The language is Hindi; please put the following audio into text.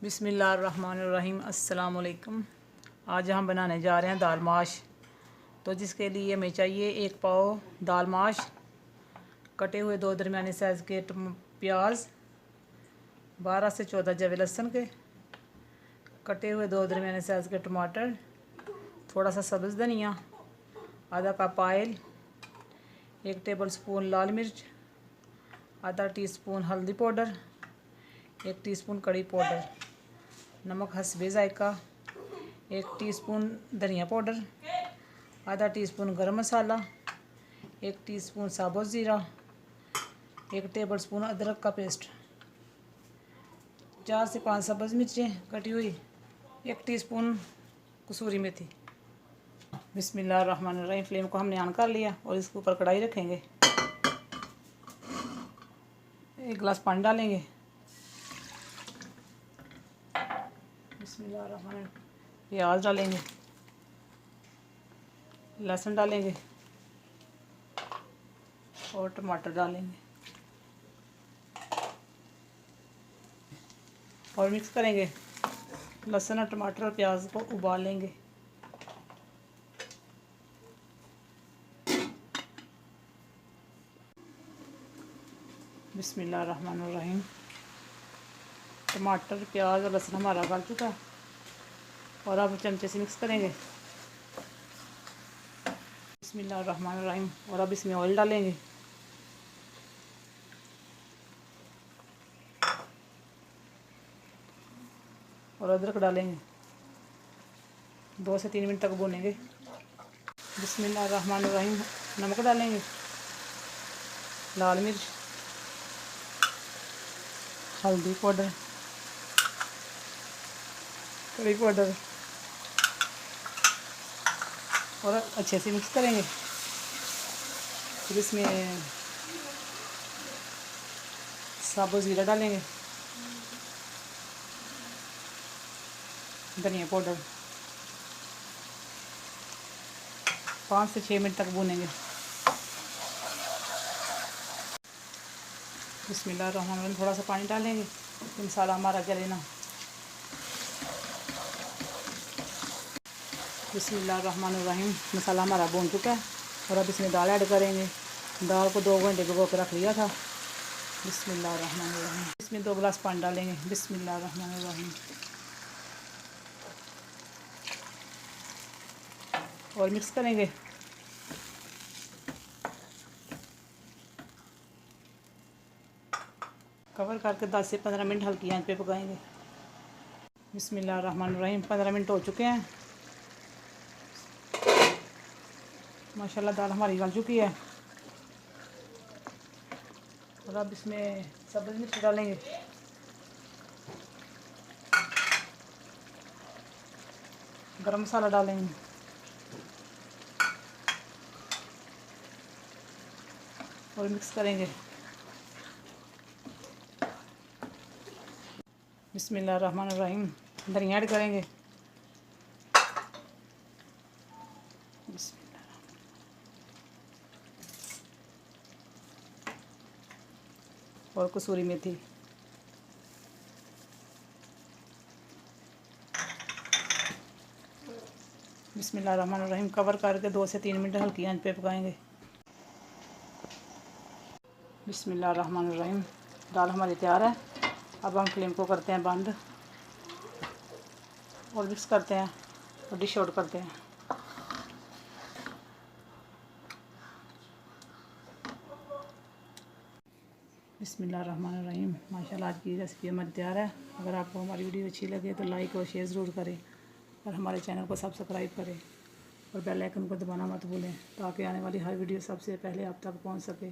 बिस्मिल्लाहिर्रहमानिर्रहीम। अस्सलाम वालेकुम। आज हम बनाने जा रहे हैं दाल माश। तो जिसके लिए हमें चाहिए 1 पाव दाल माश, कटे हुए 2 दरमियाने साइज़ के प्याज, 12 से 14 जवे लहसुन के, कटे हुए 2 दरमियाने साइज़ के टमाटर, थोड़ा सा सब्ज़ धनिया, आधा कप ऑयल, 1 टेबल स्पून लाल मिर्च, आधा टीस्पून हल्दी पाउडर, 1 टीस्पून कड़ी पाउडर, नमक हस्बे ज़ायका, 1 टीस्पून धनिया पाउडर, आधा टीस्पून गरम मसाला, 1 टीस्पून साबुत ज़ीरा, 1 टेबल स्पून अदरक का पेस्ट, 4 से 5 सब्ज़ मिर्चें कटी हुई, 1 टीस्पून कसूरी मेथी। बिस्मिल्लाहिर्रहमानिर्रहीम। फ्लेम को हमने ऑन कर लिया और इसके ऊपर कढ़ाई रखेंगे। 1 गिलास पानी डालेंगे। बिस्मिल्लाहिर्रहमानिर्रहीम। प्याज डालेंगे, लहसुन डालेंगे और टमाटर डालेंगे और मिक्स करेंगे। लहसुन और टमाटर और प्याज को उबालेंगे। बिस्मिल्लाहिर्रहमानिर्रहीम। टमाटर, प्याज और लहसुन हमारा गल चुका है और अब चमचे से मिक्स करेंगे। बिस्मिल्लाहिर्रहमानिर्रहीम। और अब इसमें ऑयल डालेंगे। और अदरक डालेंगे। 2 से 3 मिनट तक भूनेंगे। बिस्मिल्लाहिर्रहमानिर्रहीम। नमक डालेंगे, लाल मिर्च, हल्दी पाउडर, कड़ी पाउडर और अच्छे से मिक्स करेंगे। फिर इसमें साबुत ज़ीरा डालेंगे, धनिया पाउडर, 5 से 6 मिनट तक भूनेंगे। बिस्मिल्लाहिर्रहमानिर्रहीम। थोड़ा सा पानी डालेंगे, मसाला हमारा जले ना। बिस्मिल्लाहिर्रहमानिर्रहीम। मसाला हमारा भून चुका है और अब इसमें दाल ऐड करेंगे। दाल को 2 घंटे भिगो कर रख लिया था। बिस्मिल्लाहिर्रहमानिर्रहीम। इसमें 2 गिलास पानी डालेंगे। बिस्मिल्लाहिर्रहमानिर्रहीम। और मिक्स करेंगे। कवर करके 10 से 15 मिनट हल्की आंच पे पकाएंगे। बिस्मिल्लाहिर्रहमानिर्रहीम। 15 मिनट हो चुके हैं। माशाल्लाह दाल हमारी गल चुकी है और अब इसमें सब्ज़ मिर्च डालेंगे, गरम मसाला डालेंगे और मिक्स करेंगे। बिस्मिल्लाहिर्रहमानिर्रहीम। धनिया ऐड करेंगे। और कसूरी मेथी। बिस्मिल्लाहिर्रहमानिर्रहीम। कवर करके 2 से 3 मिनट हल्की आंच पे पकाएंगे। बिस्मिल्लाहिर्रहमानिर्रहीम। दाल हमारी तैयार है। अब हम फ्लेम को करते हैं बंद और मिक्स करते हैं और डिश आउट करते हैं। बिस्मिल्लाहिर्रहमानिर्रहीम। माशाल्लाह आज की रेसिपी हमारी तैयार है। अगर आपको हमारी वीडियो अच्छी लगे तो लाइक और शेयर ज़रूर करें और हमारे चैनल को सब्सक्राइब करें और बेल आइकन को दबाना मत भूलें ताकि आने वाली हर वीडियो सबसे पहले आप तक पहुंच सके।